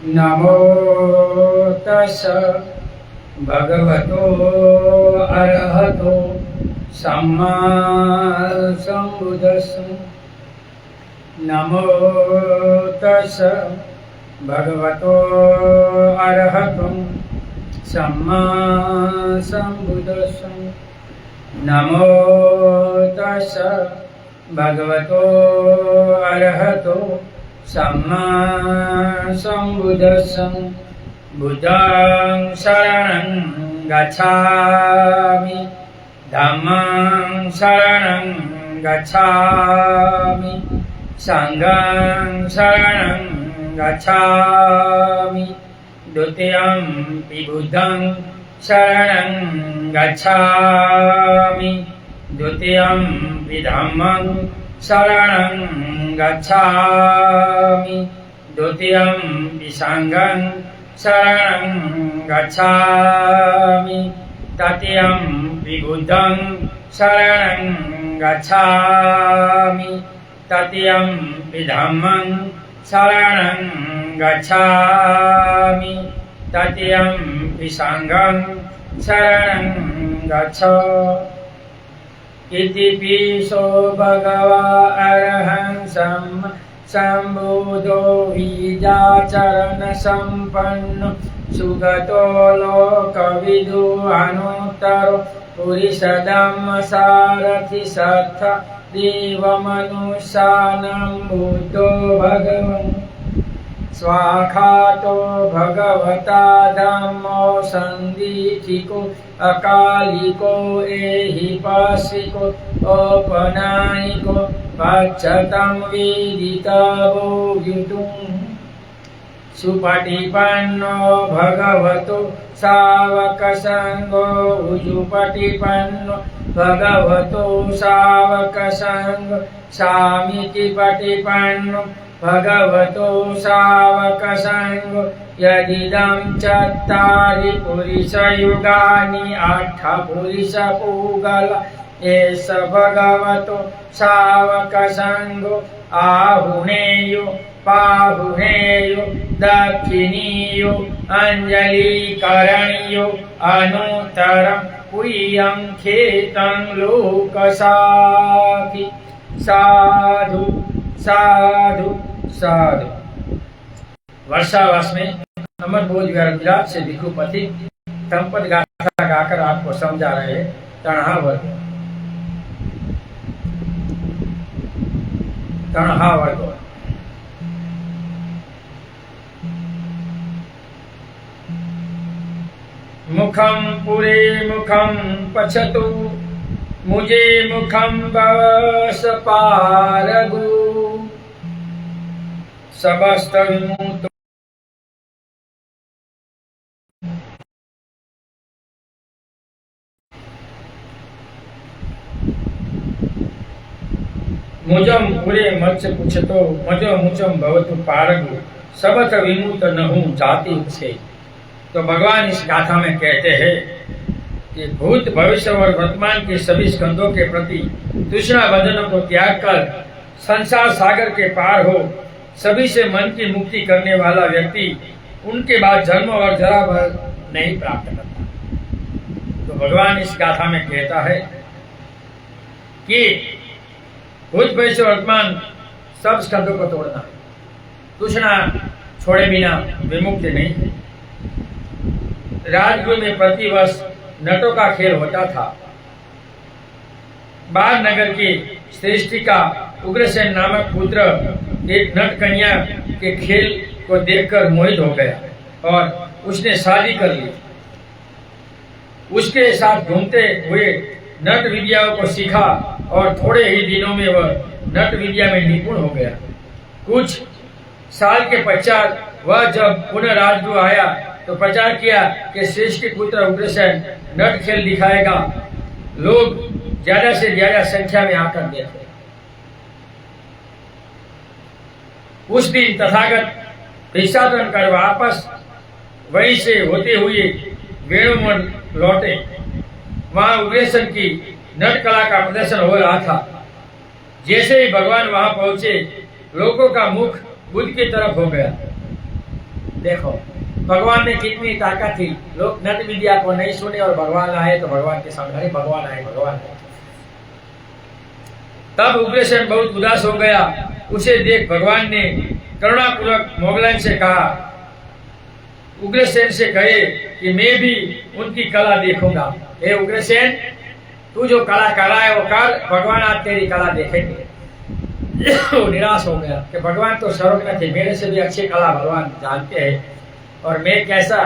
नमो तस् भगवतो अरहतो सम्मा सम्बुद्धस्स। नमो तस् भगवतो अरहतो सम्मा सम्बुद्धस्स। नमो तस् भगवतो अरहतो सम्मा सम्बुद्धस्स। बुद्धं शरणं गच्छामि, धम्मं शरणं गच्छामि, संघं शरणं गच्छामि, द्वितीयंपि बुद्धं शरणं गच्छामि, द्वितीयंपि धम्मं शरणं गच्छामि, द्वितीयंपि संघं शरणं गच्छामि, तृतीयंपि बुद्धं शरणं गच्छामि, तृतीयंपि धम्मं शरणं गच्छामि, तृतीयंपि संघं शरणं गच्छामि। इतिपिसो भगवा अरहं सम्बुद्धो विद्याचरण संपन्नो सुगतो लोकविदु अनुत्तरो पुरुषधम्म सारथि सत्थ देवमनुष्यानं बुद्धो भगवन् स्वाखातो भगवता धम्मो सन्दीचिको अकालिको एहिपासिको औपनायिको पच्चतं विदितवो युतुम् सुपटिपन्नो भगवतो सावकसङ्गो उजुपटिपन्नो भगवतो सावकसङ्गो सामिति पटिपन्नो भगवतो सावकसङ्गो यदिदं चत्तारि पुरुषयुगानि अट्ठपुरुषपूगला एष भगवतो सावकसङ्गो आहुनेयो पाहुनेयो दक्षिणीयो अंजलिकरणीयो अनुत्तरं पुयं खेतं लोकसाखि। साधु साधु साधु। वर्षावास में अमर बोध विराट से भिक्षुपति तमपद गाथा गाकर आपको समझा रहे हैं। तणहावर मुखं पुरे मुखं पश्यतु मुझे मुखं बस पारगु सबस्त विमुक्त मुझम पुरे मत्स्य पुछतो मजो मुचम भवतु पारगु सबत विमुक्त न हूं जाति से। तो भगवान इस गाथा में कहते हैं कि भूत भविष्य और वर्तमान के सभी स्कंदों के प्रति तृष्णा बंधनों को त्याग कर संसार सागर के पार हो सभी से मन की मुक्ति करने वाला व्यक्ति उनके बाद जन्म और जरा भर नहीं प्राप्त करता। तो भगवान इस गाथा में कहता है कि भूत भविष्य वर्तमान सब स्कंदों को तोड़ना, तृष्णा छोड़े बिना विमुक्ति नहीं। राजगृह में प्रतिवर्ष नटों का खेल होता था। बाल नगर की श्रेष्ठिका उग्रसेन नामक पुत्र एक नट कन्या के खेल को देखकर मोहित हो गया और उसने शादी कर ली। उसके साथ घूमते हुए नट विद्याओं को सीखा और थोड़े ही दिनों में वह नट विद्या में निपुण हो गया। कुछ साल के पश्चात वह जब पुनः राजगृह आया तो प्रचार किया कि श्रेष्ठ पुत्र उग्रसेन नट खेल दिखाएगा। लोग ज्यादा से ज्यादा संख्या में आकर देखे। उस दिन तथागत भिक्षाटन कर वापस वहीं से होते हुए वेणुवन लौटे। वहां उग्रसेन की नट कला का प्रदर्शन हो रहा था। जैसे ही भगवान वहां पहुंचे लोगों का मुख बुद्ध की तरफ हो गया। देखो भगवान में कितनी ताकत थी, लोग नट विद्या को नहीं सुने और भगवान आए तो भगवान के सामने अरे भगवान आए, भगवान आए। तब उग्रसेन बहुत उदास हो गया। उसे देख भगवान ने करुणापूर्वक मोगलाइन से कहा, उग्रसेन से कहे कि मैं भी उनकी कला देखूंगा। हे उग्रसेन, तू जो कला कर रहा है वो कर, भगवान आज तेरी कला देखेंगे। वो निराश हो गया कि भगवान तो सर्वज्ञ थे, मेरे से भी अच्छी कला भगवान जानते हैं और मैं कैसा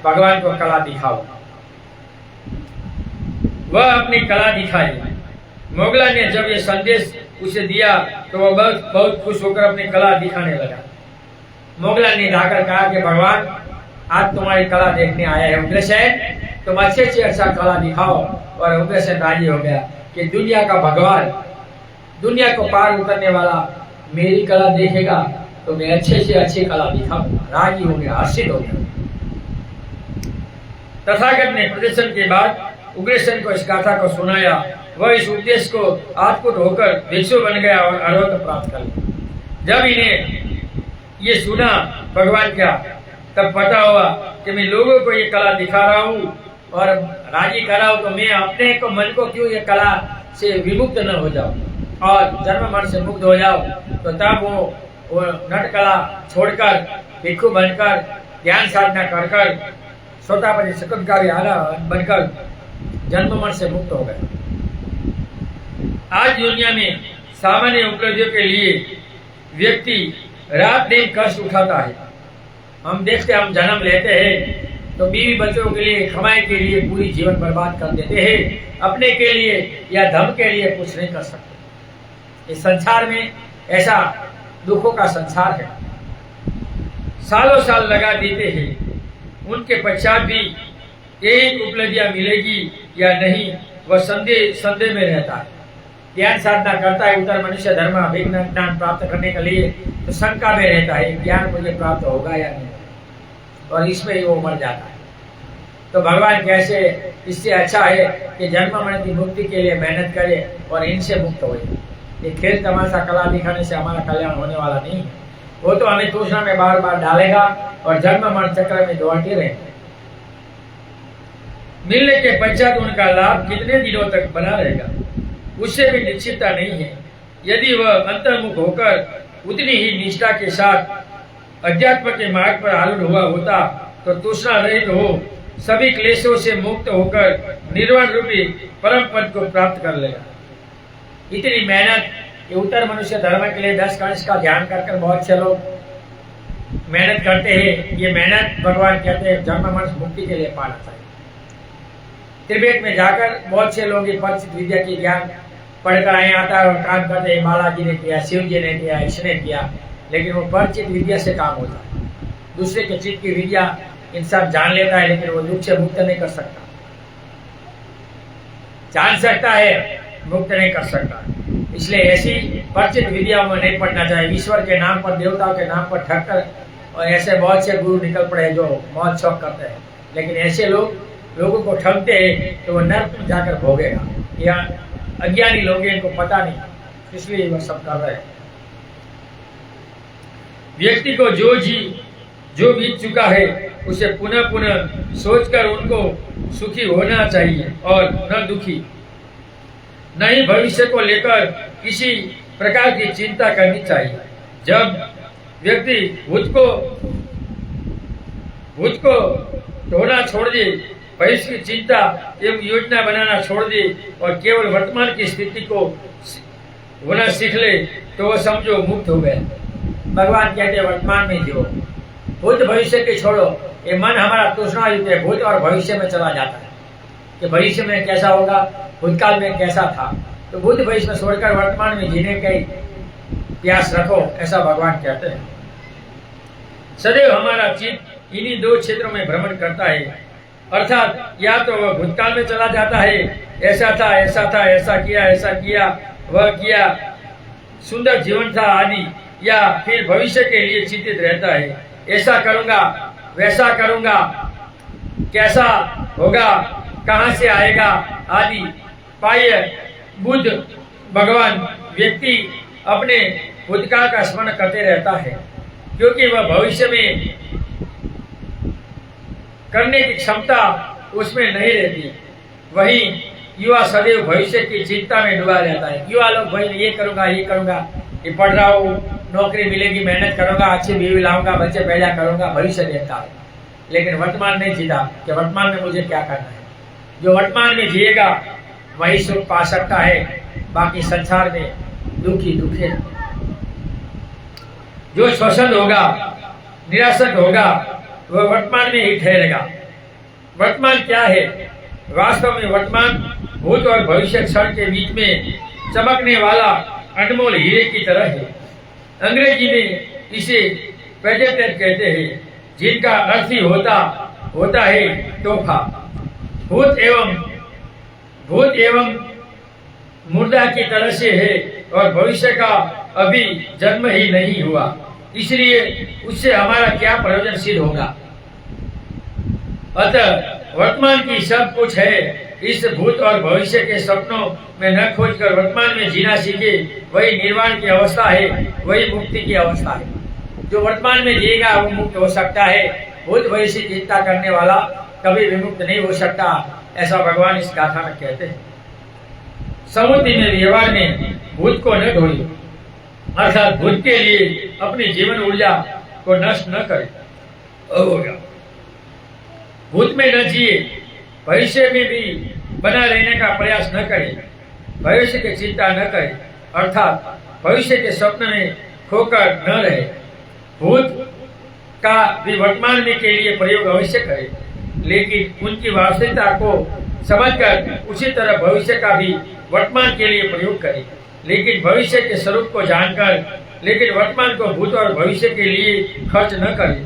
भगवान को कला दिखाऊं। वह अपनी कला दिखाई। मोगला ने जब ये संदेश उसे दिया तो वह बहुत बहुत खुश होकर अपनी कला दिखाने लगा। मोगला ने जाकर कहा कि भगवान आज तुम्हारी कला देखने आया है उग्रसेन, तुम अच्छे से अच्छा कला दिखाओ। और उग्रसेन राजी हो गया कि दुनिया का भगवान, दुनिया को पार उतरने वाला मेरी कला देखेगा तो मैं अच्छे से अच्छी कला दिखाऊंगा। राजी हो गया, हर्षित हो गया। तथागत ने प्रदर्शन के बाद उग्रसेन को इस गाथा को सुनाया। वह इस उपदेश को आत्मकुट होकर भिक्षु बन गया और अर्हत प्राप्त कर लिया। जब इन्हें ये सुना भगवान क्या, तब पता हुआ कि मैं लोगों को ये कला दिखा रहा हूँ और राजी कर रहा हूँ, तो मैं अपने को मन को क्यों ये कला से विमुक्त न हो जाऊं और जन्म मरण से मुक्त हो जाओ। तो तब वो नट कला छोड़कर भिक्षु बनकर ज्ञान साधना कर कर सोतापति सकटकारी आला बनकर जन्म मरण से मुक्त हो गए। आज दुनिया में सामान्य उपलब्धियों के लिए व्यक्ति रात दिन कष्ट उठाता है। हम देखते, हम जन्म लेते हैं तो बीवी बच्चों के लिए कमाई के लिए पूरी जीवन बर्बाद कर देते हैं, अपने के लिए या धन के लिए कुछ नहीं कर सकते। इस संसार में ऐसा दुखों का संसार है। सालों साल लगा देते हैं, उनके पश्चात भी एक उपलब्धियां मिलेगी या नहीं वह संदेह में रहता है। ज्ञान साधना करता है, उतर मनुष्य धर्म अभिज्ञान ज्ञान प्राप्त करने के लिए तो शंका में रहता है, ज्ञान मुझे प्राप्त होगा या नहीं, और इसमें ही वो मर जाता है। तो भगवान कैसे, इससे अच्छा है कि जन्म मरण की मुक्ति के लिए मेहनत करे और इनसे मुक्त हो। ये खेल तमाशा कला दिखाने से हमारा कल्याण होने वाला नहीं है। वो तो हमें तूषणा में बार बार डालेगा और जन्म मरण चक्र में दौड़ते रहेंगे। मिलने के पश्चात उनका लाभ कितने दिनों तक बना रहेगा उससे भी निश्चितता नहीं है। यदि वह अंतर्मुख होकर उतनी ही निष्ठा के साथ अध्यात्म के मार्ग पर आरूढ़ हुआ होता तो तूषणा रहित हो सभी क्लेशों से मुक्त होकर निर्वाण रूपी परम पद को प्राप्त कर लेगा। इतनी मेहनत, ये उत्तर मनुष्य धर्म के लिए 10 कलश का ध्यान कर बहुत से लोग मेहनत करते हैं। ये मेहनत भगवान कहते हैं जन्म मरण मुक्ति के लिए पाना चाहिए। तिब्बत में जाकर बहुत से लोग ये परिचित विद्या की ज्ञान पढ़कर आए आता है और काम करते हैं। बालाजी ने किया, शिव जी ने किया, इसने किया, लेकिन वो परिचित विद्या से काम होता है। दूसरे के चित्त की विद्या इंसान जान लेता है, लेकिन वो दुख से मुक्त नहीं कर सकता। जान सकता है, मुक्त नहीं कर सकता। इसलिए ऐसी परिचित विद्याओं में नहीं पढ़ना चाहिए। ईश्वर के नाम पर, देवताओं के नाम पर ठगकर, और ऐसे बहुत से गुरु निकल पड़े जो बहुत शौक करते हैं, लेकिन ऐसे लोगों को ठगते हैं तो वो नर्क में जाकर भोगेगा। या अज्ञानी लोग हैं, इनको पता नहीं, इसलिए वो सब कर रहे हैं। व्यक्ति को जो बीत चुका है उसे पुनः पुनः सोचकर उनको सुखी होना चाहिए और न दुखी। न ही भविष्य को लेकर किसी प्रकार की चिंता करनी चाहिए। जब व्यक्ति भूत को ढोना छोड़ दे, भविष्य की चिंता एवं योजना बनाना छोड़ दे और केवल वर्तमान की स्थिति को होना सीख ले तो वह समझो मुक्त हो गया। भगवान कहते हैं वर्तमान में जियो, भूत भविष्य के छोड़ो। ये मन हमारा तूषणा युक्त है, भूत और भविष्य में चला जाता है कि भविष्य में कैसा होगा, भूतकाल में कैसा था। तो भूत भविष्य में छोड़कर वर्तमान में जीने का प्यास रखो, ऐसा भगवान कहते हैं। सदैव हमारा चित्त इन्हीं 2 क्षेत्रों में भ्रमण करता है, अर्थात या तो वह भूतकाल में चला जाता है, ऐसा था, ऐसा किया, वह किया, सुंदर जीवन था आदि, या फिर भविष्य के लिए चिंतित रहता है, ऐसा करूंगा, वैसा करूंगा, कैसा होगा, कहां से आएगा आदि। पाए बुद्ध भगवान व्यक्ति अपने भूतकाल का स्मरण करते रहता है, क्योंकि वह भविष्य में करने की क्षमता उसमें नहीं रहती। वही युवा सदैव भविष्य की चिंता में डूबा रहता है। युवा लोग भाई ये करूंगा, ये पढ़ रहा हूँ, नौकरी मिलेगी, मेहनत करूंगा, अच्छी बीवी लाऊंगा, बच्चे पैदा करूंगा, भविष्य देखता है, लेकिन वर्तमान नहीं जीता कि वर्तमान में मुझे क्या करना है। जो वर्तमान में जिएगा वही सुख पा सकता है, बाकी संसार में दुखी दुखे। जो शोषण होगा, निराशक होगा, वह वर्तमान में ही ठहरेगा। वर्तमान क्या है? वास्तव में वर्तमान भूत और भविष्य क्षण के बीच में चमकने वाला अनमोल हीरे की तरह है। अंग्रेजी में इसे प्रेजेंट कहते हैं, जिनका अर्थ ही होता है तोहफा। भूत एवं मुर्दा की तरह से है और भविष्य का अभी जन्म ही नहीं हुआ, इसलिए उससे हमारा क्या प्रयोजन सिद्ध होगा। अतः वर्तमान की सब कुछ है। इस भूत और भविष्य के सपनों में न खोजकर वर्तमान में जीना सीखे, वही निर्वाण की अवस्था है, वही मुक्ति की अवस्था है। जो वर्तमान में जिएगा वो मुक्त हो सकता है। भूत भविष्य की चिंता करने वाला कभी विमुक्त नहीं हो सकता, ऐसा भगवान इस गाथा में कहते हैं। समुद्र में व्यवहार में भूत को न ढोए, अर्थात भूत के लिए अपनी जीवन ऊर्जा को नष्ट न करे। भूत में न जिए, भविष्य में भी बना रहने का प्रयास न करे, भविष्य की चिंता न करे, अर्थात भविष्य के स्वप्न में खोकर न रहे। भूत का भी वर्तमान में के लिए प्रयोग अवश्य करे, लेकिन उनकी वास्तविकता को समझकर उसी तरह भविष्य का भी वर्तमान के लिए प्रयोग करे, लेकिन भविष्य के स्वरूप को जानकर, लेकिन वर्तमान को भूत और भविष्य के लिए खर्च न करे।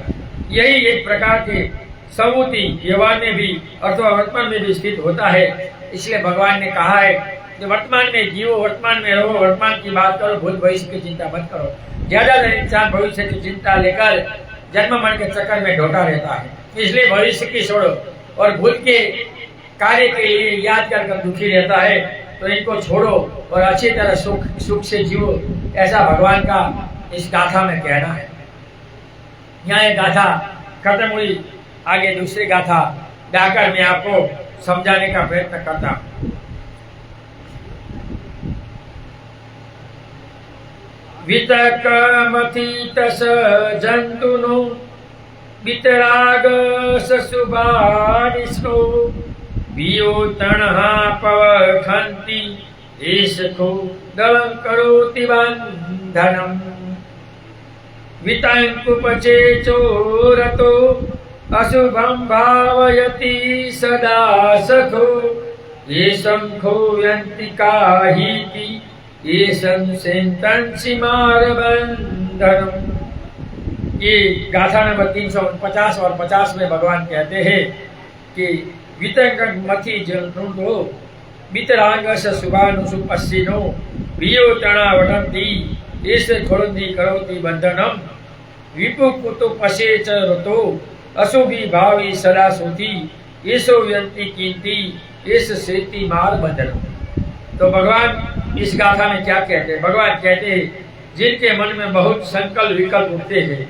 यही एक प्रकार के समूति व्यवहार में भी अथवा वर्तमान में भी स्थित होता है। इसलिए भगवान ने कहा है कि वर्तमान में जियो, वर्तमान में रहो, वर्तमान की बात करो, भूत भविष्य की चिंता मत करो। ज्यादातर इंसान भविष्य की चिंता लेकर जन्म मरण के चक्कर में ढोटा रहता है, इसलिए भविष्य की छोड़ो और भूत के कार्य के लिए याद कर दुखी रहता है, तो इनको छोड़ो और अच्छी तरह सुख से जियो, ऐसा भगवान का इस गाथा में कहना है। यहाँ एक गाथा खत्म हुई, आगे दूसरी गाथा गाकर मैं आपको समझाने का प्रयत्न करता हूं। वितकमथितस जंतुनो वितराग ससुबानिस्नो वियो तणहा पवखन्ति एषको दलं करोति बन्धनम् वितङ्कुपचे चोरतो अशुभं भावयति सदा सखो ये शंखो यन्तिकाहीति ये संसेन्तंसि मारबन्धनम्। ये गाथा नंबर 349 और 50 में भगवान कहते हैं कि वितंगमथि जलनुडो वितरांगस सुभानुसु पश्चिनो वियो तणा वदन्ति एष खोरन्ति करोति बन्धनम् विपु कुतो पशे च रतो अशुभी भावी सदा सोती येसो यंती कीर्ति येस सेती मार बंधन। तो भगवान इस गाथा में क्या कहते हैं? भगवान कहते हैं जिनके मन में बहुत संकल्प विकल्प उठते हैं,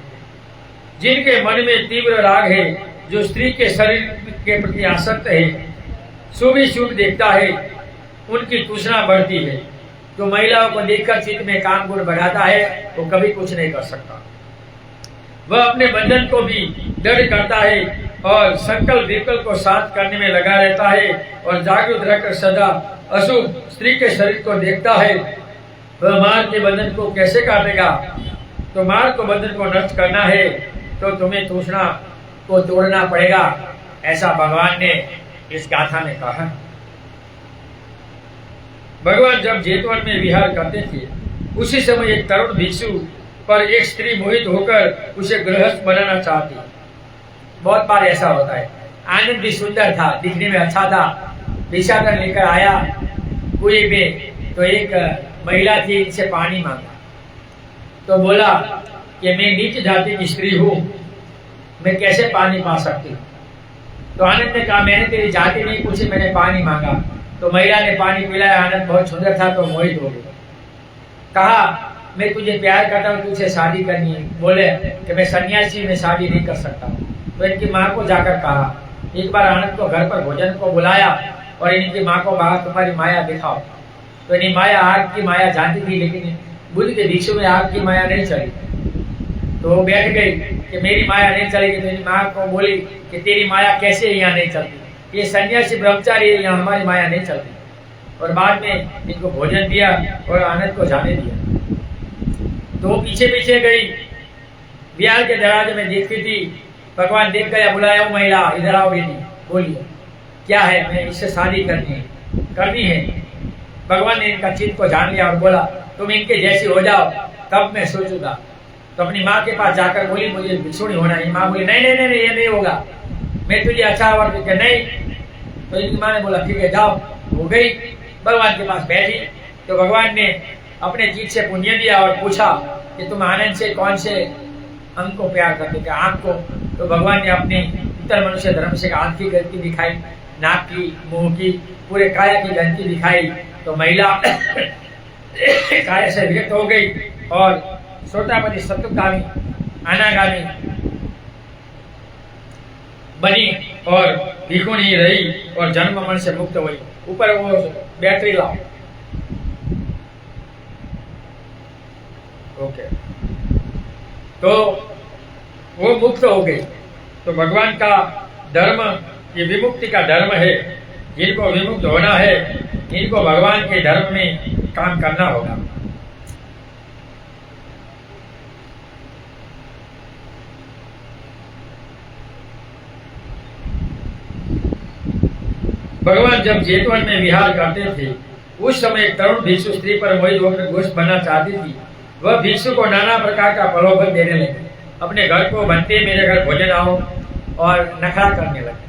जिनके मन में तीव्र राग है, जो स्त्री के शरीर के प्रति आसक्त है, शुभ ही शुभ देखता है, उनकी तृष्णा बढ़ती है। जो महिलाओं को देखकर चित्त में काम गुण बढ़ाता है वो कभी कुछ नहीं कर सकता। वह अपने बंधन को भी दृढ़ करता है और संकल्प विकल्प को साथ करने में लगा रहता है और जागरूक रहकर सदा अशुभ स्त्री के शरीर को देखता है। वह मार्ग के बंधन को कैसे काटेगा? तो मार्ग को बंधन को नष्ट करना है तो तुम्हें तृष्णा को तोड़ना पड़ेगा, ऐसा भगवान ने इस गाथा में कहा। भगवान जब जेतवन में विहार करते थे, उसी समय एक तरुण भिक्षु पर एक स्त्री मोहित होकर उसे गृहस्थ बनाना चाहती। बहुत बार ऐसा होता है। आनंद भी सुंदर था, दिखने में अच्छा था, भिक्षाटन लेकर आया कुएं में, तो एक महिला थी, इनसे पानी मांगा। तो बोला कि मैं नीच जाति की स्त्री हूँ, मैं कैसे पानी पा सकती हूँ? तो आनंद ने कहा मैंने तेरी जाति नहीं पूछी, मैंने पानी मांगा। तो महिला ने पानी पिलाया, आनंद बहुत सुंदर था तो मोहित हो गया। कहा मैं तुझे प्यार करता हूँ, तुझसे शादी करनी है। बोले कि मैं सन्यासी, मैं शादी नहीं कर सकता। तो इनकी माँ को जाकर कहा। एक बार आनंद को घर पर भोजन को बुलाया और इनकी माँ को कहा तुम्हारी माया दिखाओ। तो इनकी माया आग की माया जानती थी, लेकिन बुद्ध के भिक्षु में आग की माया नहीं चली। तो वो बैठ गई कि मेरी माया नहीं चलेगी। तो इनकी माँ को बोली कि तेरी माया कैसे यहाँ नहीं चलती, ये सन्यासी ब्रह्मचारी है, यहाँ हमारी माया नहीं चलती। और बाद में इनको भोजन दिया और आनंद को जाने दिया। तो वो पीछे पीछे गई, बिहार के दरवाजे में देखती थी। भगवान देख गया, बुलाया वो महिला, इधर आओ बेटी, बोलिए क्या है। मैं इससे शादी करनी है। भगवान ने इनका चित्त को जान लिया और बोला तुम इनके जैसी हो जाओ तब मैं सोचूंगा। तो अपनी माँ के पास जाकर बोली मुझे भिक्षुणी होना है। माँ बोली नहीं नहीं नहीं, ये नहीं होगा, मैं तुझे अच्छा वर देकर नहीं। तो इनकी माँ ने बोला ठीक है जाओ। हो गई, भगवान के पास बैठी। तो भगवान ने अपने चित्त से पुण्य दिया और पूछा कि तुम आनंद से कौन से अंग को प्यार करते थे, आँख को। तो भगवान ने अपने इतर मनुष्य धर्म से आँख की गलती दिखाई, नाक की, मुंह की, पूरे काया की गलती दिखाई। तो महिला काया से विरक्त हो गई और सोतापति सत्वगामी अनागामी बनी और भिक्षुणी रही और जन्म मन से मुक्त हुई। ऊपर वो बैटरी लाओ। ओके, तो वो मुक्त हो गई। तो भगवान का धर्म ये विमुक्ति का धर्म है। जिनको विमुक्त होना है इनको भगवान के धर्म में काम करना होगा। भगवान जब जेतवन में विहार करते थे उस समय एक तरुण भिक्षु स्त्री पर मोहित होकर गोश्त बनना चाहती थी। वह भिक्षु को नाना प्रकार का प्रलोभन देने लगी। अपने घर को बनते मेरे घर भोजन आओ और नखरा करने लगे।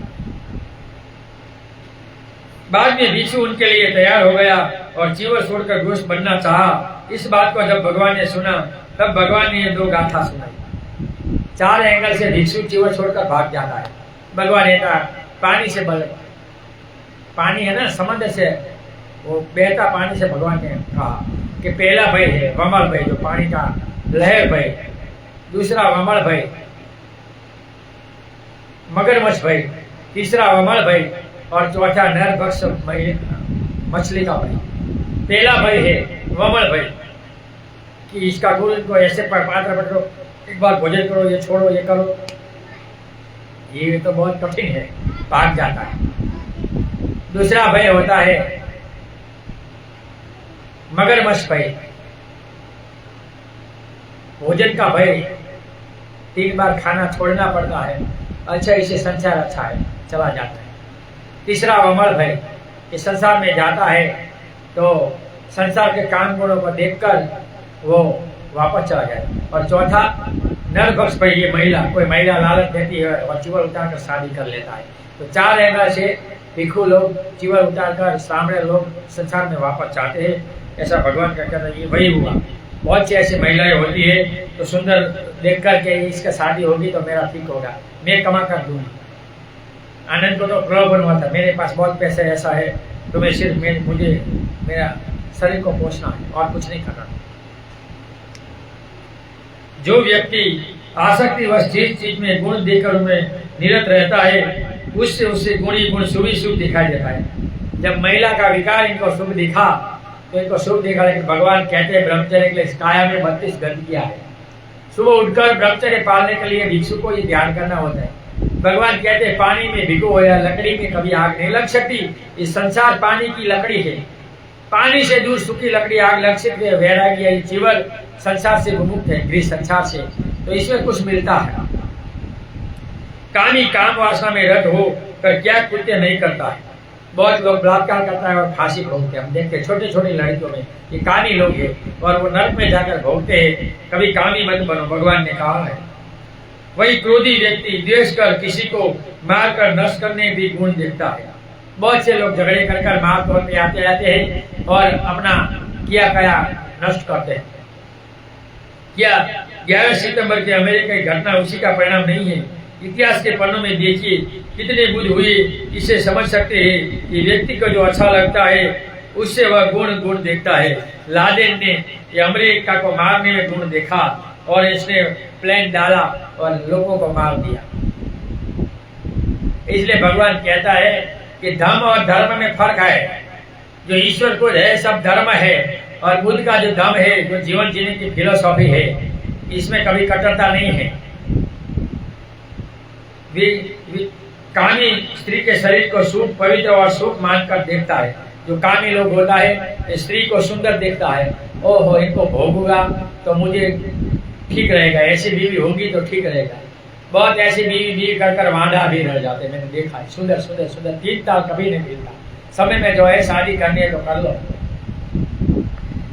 बाद में भिक्षु उनके लिए तैयार हो गया और चीवर छोड़कर गोश्त बनना चाहा। इस बात को जब भगवान ने सुना तब भगवान ने ये दो गाथा सुनाई। चार एंगल से भिक्षु चीवर छोड़कर भाग जाता है। भगवान कहता पानी से पानी है ना, समुद्र से वो बहता पानी से भगवान ने कहा कि पहला भय है वमल भय, जो पानी का लहर भय। दूसरा वमल भय, मगरमच्छ भय। तीसरा वमल भय और चौथा नरभक्ष मछली का भय। पहला भय है वमल भय कि इसका गुरु इनको ऐसे पात्र पकड़ो, एक बार भोजन करो, ये छोड़ो, ये करो। ये तो बहुत कठिन है, भाग जाता है। दूसरा भय होता है मगरमच्छ भय, भोजन का भय। 3 बार खाना छोड़ना पड़ता है। अच्छा, इसे संसार अच्छा है, चला जाता है। तीसरा वमल भय, इस संसार में जाता है तो संसार के काम गुणों को देखकर वो वापस चला जाए। और चौथा नरभक्ष भय, ये महिला, कोई महिला लालच देती है और चीवर उतार कर शादी कर लेता है। तो 4 एंगल से भिक्षु लोग चीवर उतार कर सामने लोग संसार में वापस चाहते हैं। ऐसा भगवान का कहना, ये वही हुआ। बहुत सी ऐसी महिलाएं होती है तो सुंदर देख कर के इसका शादी होगी तो मेरा ठीक होगा, मैं कमा कर दूंगी। आनंद को तो प्रलोभन हुआ था, मेरे पास बहुत पैसा ऐसा है तो मैं सिर्फ मुझे मेरा शरीर को पोषना है और कुछ नहीं करना। जो व्यक्ति आसक्ति व चीज में गुण देकर उनमें निरत रहता है उससे गुणी गुण शुभ दिखाई देता है। जब महिला का विकार इनको शुभ दिखा तो इनको शुभ दिखा, लेकिन भगवान कहते हैं ब्रह्मचर्य के लिए इस काया में 32 गंदगियां है। सुबह उठकर ब्रह्मचर्य पालने के लिए भिक्षु को ये ध्यान करना होता है। भगवान कहते हैं पानी में भिगो हो या लकड़ी में कभी आग नहीं लग सकती। इस संसार पानी की लकड़ी है, पानी से दूर सूखी लकड़ी आग लग सकती है। वैरागी है, जीवन संसार से विमुक्त है, गृह संसार से, तो इसमें कुछ मिलता है। कामी काम वासना में रत हो कर क्या कृत्य नहीं करता है। बहुत लोग बलात्कार करता है और फांसी भोगते हैं। हम देखते हैं छोटे छोटी लड़कियों में ये कामी लोग हैं और वो नरक में जाकर भोगते हैं। कभी कामी मत बनो, भगवान ने कहा है। वही क्रोधी व्यक्ति द्वेष कर किसी को मार कर नष्ट करने भी गुण देखता है। बहुत से लोग झगड़े कर मार तोड़ पे आते रहते हैं और अपना किया कया नष्ट करते हैं। क्या 11 सितंबर की अमेरिका की घटना उसी का परिणाम नहीं है? इतिहास के पन्नों में देखिए कितने बुद्ध हुए। इससे समझ सकते हैं कि व्यक्ति को जो अच्छा लगता है उससे वह गुण देखता है। लादेन ने ये अमेरिका को मारने में गुण देखा और इसने प्लान डाला और लोगों को मार दिया। इसलिए भगवान कहता है कि धर्म और धर्म में फर्क है। जो ईश्वर को है सब धर्म है, और बुद्ध का जो धर्म है, जो जीवन जीने की फिलोसॉफी है, इसमें कभी कट्टरता नहीं है। कामी स्त्री के शरीर को शुभ, पवित्र और शुभ मानकर देखता है। जो कामी लोग होता है, स्त्री को सुंदर देखता है, ओहो इनको भोगूंगा तो मुझे ठीक रहेगा, ऐसी बीवी होगी तो ठीक रहेगा। बहुत ऐसी बीवी कर वांडा भी रह जाते, मैंने देखा है। सुंदर सुंदर सुंदर 3 साल कभी नहीं मिलता। समय में जो है शादी करनी है तो कर लो।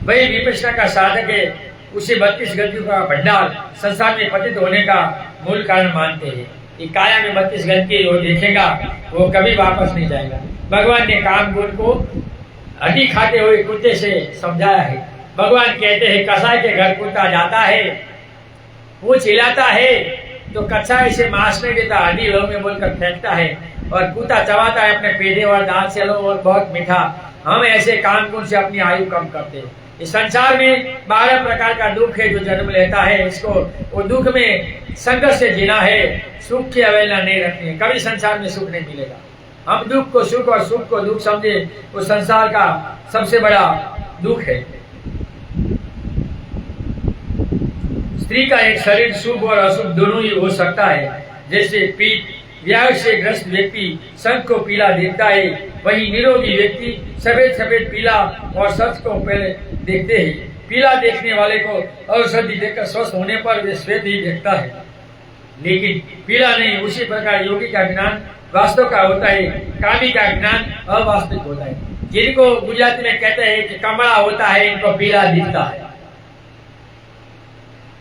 वही विपश्यना का साधक है, उसे 32 गतियों का भंडार संसार में पतित होने का मूल कारण मानते हैं। ये काया में 32 गति वो देखेगा, वो कभी वापस नहीं जाएगा। भगवान ने काम गुण को हड्डी खाते हुए कुत्ते से समझाया है। भगवान कहते हैं कसाई के घर कुत्ता जाता है, वो चिल्लाता है तो कसाई से मांस नहीं देता, हड्डी लो में बोलकर फेंकता है, और कुत्ता चबाता है अपने पेड़े और दांत से लो और बहुत मीठा। हम ऐसे काम गुण से अपनी आयु कम करते हैं। इस संसार में 12 प्रकार का दुख है जो जन्म लेता है। इसको वो दुख में संघर्ष से जीना है, सुख की अवहेलना नहीं रखनी है। कभी संसार में सुख नहीं मिलेगा। हम दुख को सुख और सुख को दुख समझे, वो संसार का सबसे बड़ा दुख है। स्त्री का एक शरीर शुभ और अशुभ दोनों ही हो सकता है। जैसे पीठ व्याध से ग्रस्त व्यक्ति शंख को पीला देखता है, वही निरोगी व्यक्ति सफेद सफेद पीला और सच को पहले देखते हैं। पीला देखने वाले को औषधि देखकर स्वस्थ होने पर वे श्वेत ही देखता है, लेकिन पीला नहीं। उसी प्रकार योगी का ज्ञान वास्तव का होता है, कामी का ज्ञान अवास्तविक होता है। जिनको गुजराती में कहते हैं कि कमला होता है, इनको पीला दिखता है।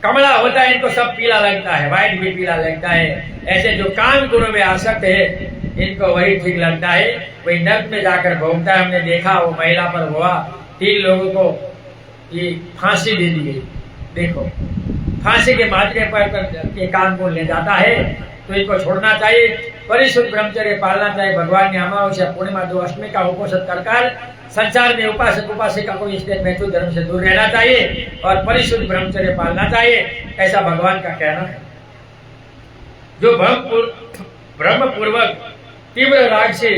कमला होता है, इनको सब पीला लगता है, व्हाइट भी पीला लगता है। ऐसे जो काम गुणों में आसक्त है, इनको वही ठीक लगता है, वही नर्क में जाकर भोगता है। हमने देखा वो महिला पर हुआ, 3 लोगों को ये फांसी दे दी गई। देखो फांसी के मात्रे पर के काम गुण ले जाता है, तो इनको छोड़ना चाहिए। परिशुद्ध ब्रह्मचर्य पालना चाहिए। भगवान ने अमावस्या पूर्णिमा 2 अष्टमी का उपोषण कर संसार में उपासक उपासिका को इसलिए मैथुन धर्म से दूर रहना चाहिए और परिशुद्ध ब्रह्मचर्य पालना चाहिए, ऐसा भगवान का कहना है। जो ब्रह्म पूर्वक तीव्र राग से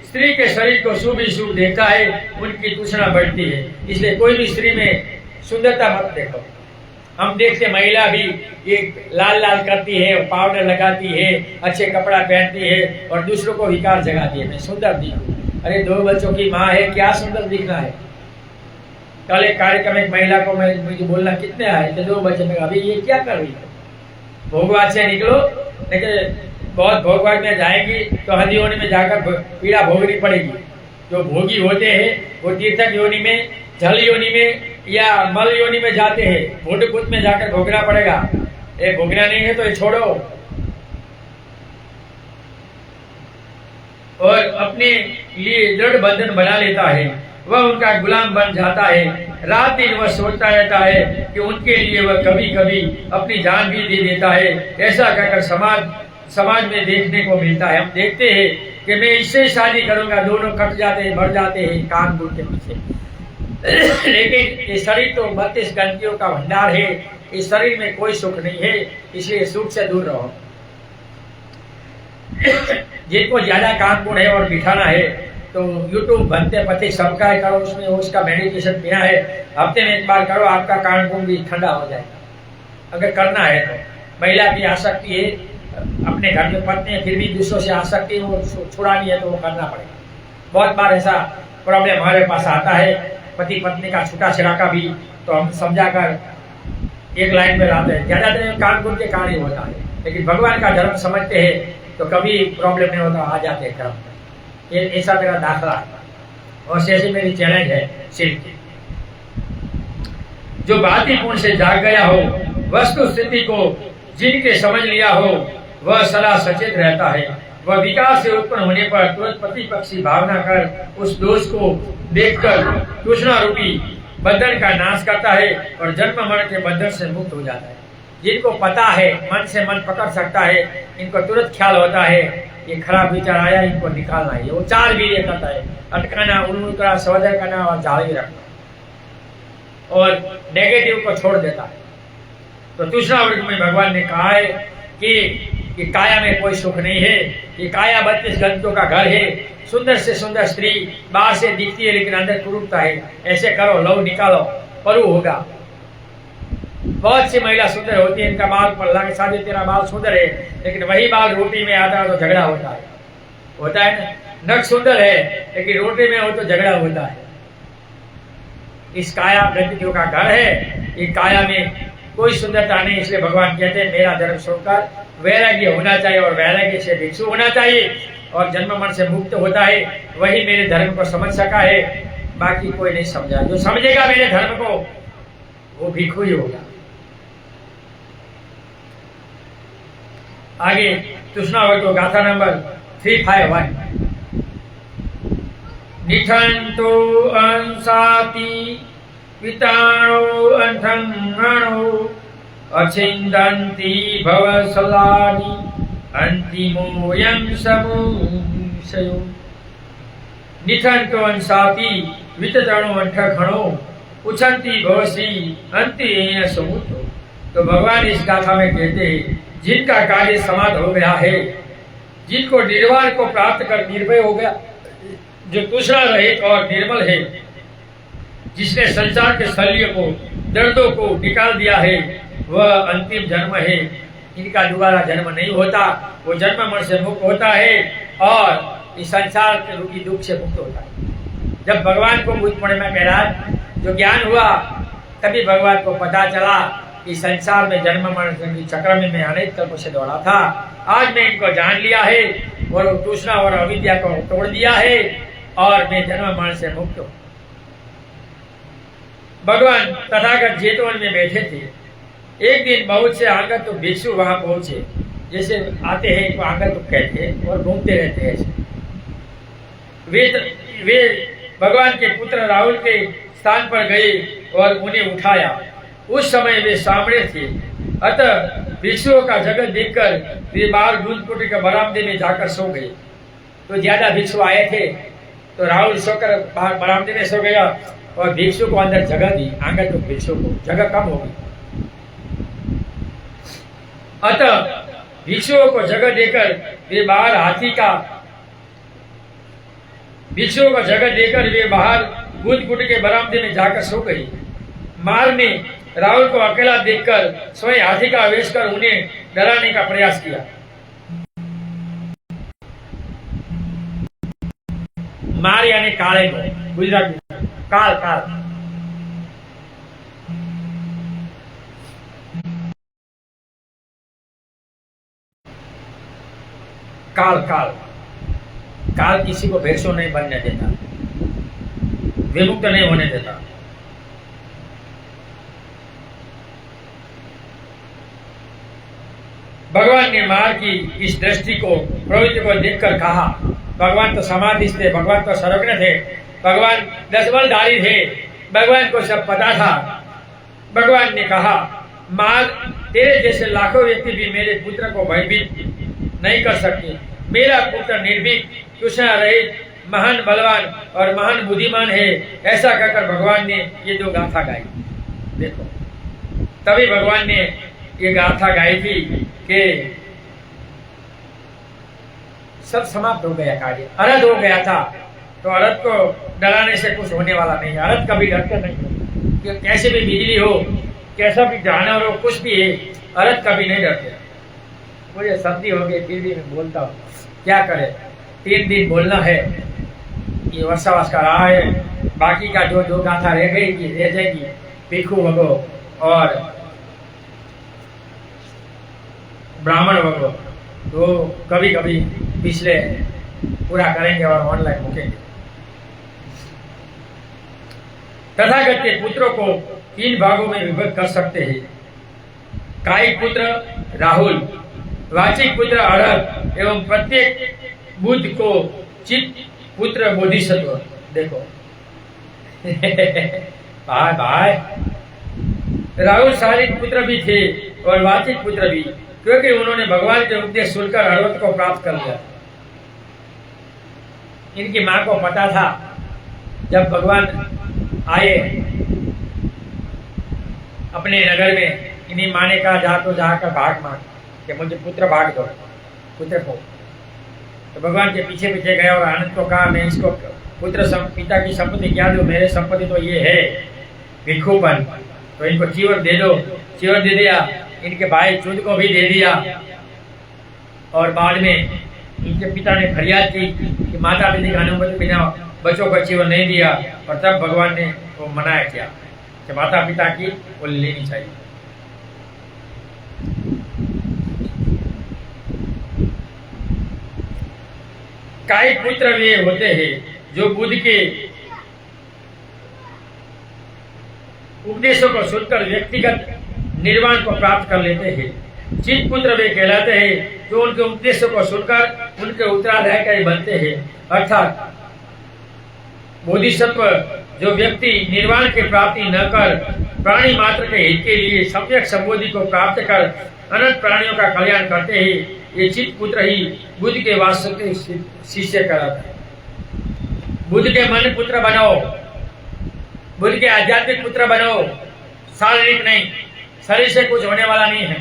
स्त्री के शरीर को शुभ ही शुभ देखता है, उनकी तृष्णा बढ़ती है। इसलिए कोई भी स्त्री में सुंदरता मत देखो। हम देखते महिला भी एक लाल लाल करती है, पाउडर लगाती है, अच्छे कपड़ा पहनती है और दूसरों को विकार जगाती है, मैं सुंदर दिखूं। अरे 2 बच्चों की माँ है, क्या सुंदर दिखना है। कल एक कार्यक्रम एक महिला को मुझे बोलना कितने आए थे, 2 बच्चे में, अभी ये क्या कर रही है। भोगवाद से निकलो, लेकिन बहुत भोगवाद में जाएगी तो हदी योनि में जाकर पीड़ा भोगनी पड़ेगी। जो भोगी होते हैं वो तीर्थक योनि में, जल योनि में या मल योनि में जाते हैं, भूतकुत में जाकर भोगना पड़ेगा। ये भोगना नहीं है तो ये छोड़ो और अपने लिए दृढ़ बंधन बना लेता है, वह उनका गुलाम बन जाता है। रात दिन वह सोचता रहता है कि उनके लिए वह कभी कभी अपनी जान भी दे देता है। ऐसा कहकर समाज में देखने को मिलता है। हम देखते हैं कि मैं इससे शादी करूंगा, दोनों कट जाते हैं, मर जाते हैं काम गुण के पीछे। लेकिन ये शरीर तो 32 गंतियों का भंडार है, इस शरीर में कोई सुख नहीं है, इसलिए सुख से दूर रहो। जिनको ज्यादा काम गुण है और बिठाना है तो YouTube बनते पति सब्सक्राइब करो, उसमें उसका मेडिटेशन पीना है, हफ्ते में 1 बार करो, आपका काम गुण भी ठंडा हो जाएगा। अगर करना है तो महिला की आसक्ति है, अपने घर में पत्नी है, फिर भी दूसरों से आसक्ति वो छुड़ानी है तो वो करना पड़ेगा। बहुत बार ऐसा प्रॉब्लम हमारे पास आता है, पति पत्नी का छूटा छिड़ा का भी, तो हम समझा कर एक लाइन में लाते हैं। ज्यादातर काम गुण के कारण ही होता है, लेकिन भगवान का धर्म समझते हैं तो कभी प्रॉब्लम नहीं होता, आ जाते हैं कर्म। ये ऐसा मेरा दाखला है और ऐसी मेरी चैलेंज है सिर्फ की। जो बाती पूर्ण से जाग गया हो, वस्तु स्थिति को जिनके समझ लिया हो, वह सदा सचेत रहता है। वह विकार से उत्पन्न होने पर तुरंत प्रतिपक्षी भावना कर उस दोष को देखकर तृष्णा रूपी बंधन का नाश करता है और जन्म मरण के बंधन से मुक्त हो जाता है। जिनको पता है, मन से मन पकड़ सकता है, इनको तुरंत ख्याल होता है ये खराब विचार आया, इनको निकालना है। वो 4 वीर्य करता है, अटकाना, उन्मूलन करना, संवर्धन करना और जारी रखना, और नेगेटिव को छोड़ देता है। तो दूसरा वर्ग में भगवान ने कहा है कि कि काया में कोई सुख नहीं है, ये काया 32 गंतों का घर है, सुंदर से सुंदर स्त्री बाहर से दिखती है लेकिन अंदर कुरूपता है, ऐसे करो लव निकालो परू होगा। बहुत सी महिला सुंदर होती है, इनका बाल पर लगे शादी तेरा बाल सुंदर है, लेकिन वही बाल रोटी में आता है तो झगड़ा होता है ना। नख सुंदर है लेकिन रोटी में हो तो झगड़ा होता है। इस काया गंतों का घर है, ये काया में कोई सुंदरता नहीं, इसलिए भगवान कहते हैं मेरा धर्म छोड़कर वैराग्य होना चाहिए और वैराग्य से भिक्षु होना चाहिए और जन्म मरण से मुक्त होता है, वही मेरे धर्म को समझ सका है, बाकी कोई नहीं समझा। जो समझेगा मेरे धर्म को वो भिक्षु ही होगा। आगे कृष्णावतो गाथा नंबर 351। निठंतो अंसाति विताणो अंधंगणो अचिंदन्ति भवसलानि अंतिमोऽयं समूषयो। निठंतो अंसाति वितरणो अंठखणो उछंती भवसी अंतिम समुद्रो। तो भगवान इस गाथा में कहते हैं जिनका कार्य समाप्त हो गया है, जिनको निर्वाण को प्राप्त कर निर्भय हो गया, जो तृष्णा रहित और निर्मल है, जिसने संसार के शल्य को दर्दों को निकाल दिया है, वह अंतिम जन्म है, इनका दोबारा जन्म नहीं होता, वो जन्म मरण से मुक्त होता है और इस संसार के रूपी दुख से मुक्त होता है। जब भगवान को बुद्ध पूर्णिमा के रात जो ज्ञान हुआ, तभी भगवान को पता चला कि संसार में जन्म मरण के चक्र में मैं अनेक कल्प से दौड़ा था, आज मैं इनको जान लिया है और तृष्णा और अविद्या को तोड़ दिया है और मैं जन्म मरण से मुक्त हूँ। भगवान तथागत जेतवन में बैठे थे। एक दिन बहुत से आंगत तो भिक्षु वहां पहुंचे, जैसे आते हैं तो आंगत तो कहते हैं और घूमते रहते हैं। वे भगवान के पुत्र राहुल के स्थान पर गए और उन्हें उठाया। उस समय वे सामने थे, अतः भिक्षुओं का जगत देखकर वे बाहर दूध कुटी के बरामदे में जाकर सो गए। तो ज्यादा भिक्षु आए थे तो राहुल सोकर बाहर बरामदे में सो गया और भिक्षु को अंदर जगह दी। आंगत तो भिक्षु को जगह कम होगी, अतः भिक्षुओं को जगह देकर वे बाहर भिक्षुओं को जगह देकर वे बाहर दूध कुटी के बरामदे में जाकर सो गई। मार ने राहुल को अकेला देखकर स्वयं हाथी का आवेश कर उन्हें डराने का प्रयास किया। मार यानी काले को गुजरात में काल काल काल काल काल किसी को भेषो नहीं बनने देता, विमुक्त नहीं होने देता। भगवान ने मार की इस दृष्टि को प्रवृत्ति को देखकर कहा, भगवान तो समाधि थे, भगवान तो सर्वज्ञ थे, भगवान 10 बलधारी थे, भगवान को सब पता था। भगवान ने कहा, मार तेरे जैसे लाखों व्यक्ति भी मेरे पुत्र को भयभीत नहीं कर सकते। मेरा पुत्र निर्भीक, तृष्णा रहित, महान बलवान और महान बुद्धिमान है। ऐसा कहकर भगवान ने ये 2 गाथा गाई। देखो, तभी भगवान ने ये गाथा गाई थी कि सब समाप्त हो गया कार्य, अरध हो गया था। तो अरध को डराने से कुछ होने वाला नहीं है। अरध कभी डरते नहीं, कि कैसे भी बिजली हो, कैसा भी जानवर हो, कुछ भी है, अरध कभी नहीं डरते। मुझे सर्दी हो गई फिर भी मैं बोलता हूँ, क्या करे, 3 दिन बोलना है। ये वर्षावास का रहा है, बाकी का जो 2 गाथा रह जाएगी भिक्षु भगो और ब्राह्मण भगो, तो कभी कभी पिछले पूरा करेंगे और ऑनलाइन मुकेंगे। तथागत के पुत्रों को 3 भागों में विभक्त कर सकते हैं। कायिक पुत्र राहुल, वाचिक पुत्र अरहत एवं प्रत्येक बुद्ध को चित्त पुत्र बोधिसत्व। देखो भाई भाई, राहुल शारीरिक पुत्र भी थे और वाचिक पुत्र भी, क्योंकि उन्होंने भगवान के उपदेश सुनकर अरहत को प्राप्त कर लिया। इनकी मां को पता था, जब भगवान आए अपने नगर में, इन्हीं माँ ने कहा जा तो जाकर भाग मांग कि मुझे पुत्र भाग दो। पुत्र को। तो भगवान के पीछे पीछे गया और आनंद को कहा, मैं इसको पिता की संपत्ति क्या दूं, मेरे संपत्ति तो ये है भिक्षुपन, तो इनको चीवर दे दो। चीवर दे दिया, इनके भाई चूत को भी दे दिया। और बाद में इनके पिता ने फरियाद की कि माता पिता की अनुमति बिना बच्चों को चीवर नहीं दिया, और तब भगवान ने वो मनाया किया कि माता पिता की वो लेनी चाहिए। कई पुत्र वे होते हैं जो बुद्ध के उपदेशों को सुनकर व्यक्तिगत निर्वाण को प्राप्त कर लेते हैं। चित पुत्र वे कहलाते हैं जो उनके उपदेशों को सुनकर उनके उत्तराधिकारी बनते हैं। अर्थात बोधिसत्व जो व्यक्ति निर्वाण की प्राप्ति न कर प्राणी मात्र के हित के लिए सम्यक संबोधि को प्राप्त कर अनंत प्राणियों का कल्याण करते हैं, ये चित पुत्र ही बुद्ध के वास्तविक शिष्य कहलाते हैं। बुद्ध के मन पुत्र बनो, बुद्ध के आध्यात्मिक पुत्र बनो, शारीरिक नहीं। शरीर से कुछ होने वाला नहीं है।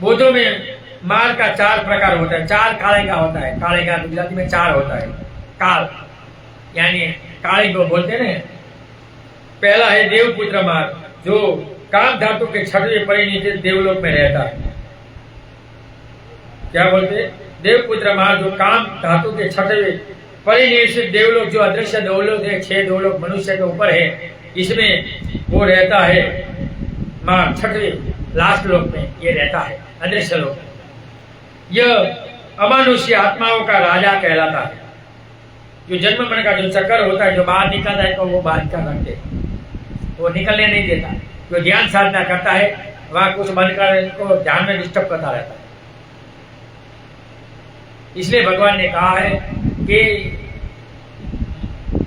बुद्धों में माल का 4 प्रकार होता है। 4 काले का होता है। काले का गुजराती में 4 होता है। काल यानी काली को बोलते हैं। पहला है देवपुत्र मार्ग, जो काम धातु के 6वें परिणीत देवलोक में रहता है। क्या बोलते? देवपुत्र मार्ग, जो काम धातु के 6वें परिनिर्षित देवलोक, जो अदृश्य देवलोक है, 6 देवलोक मनुष्य के ऊपर है, इसमें वो रहता है। मार्ग 6वें लास्ट लोक में ये रहता है, अदृश्य लोक। यह अमानुष्य आत्माओं का राजा कहलाता है। जो जन्म मरण का जो चक्कर होता है, जो बाहर निकलता है तो वो बाहर निकल रखते, वो निकलने नहीं देता। जो ध्यान साधना करता है वहां कुछ बनकर को ध्यान में डिस्टर्ब करता रहता है। इसलिए भगवान ने कहा है कि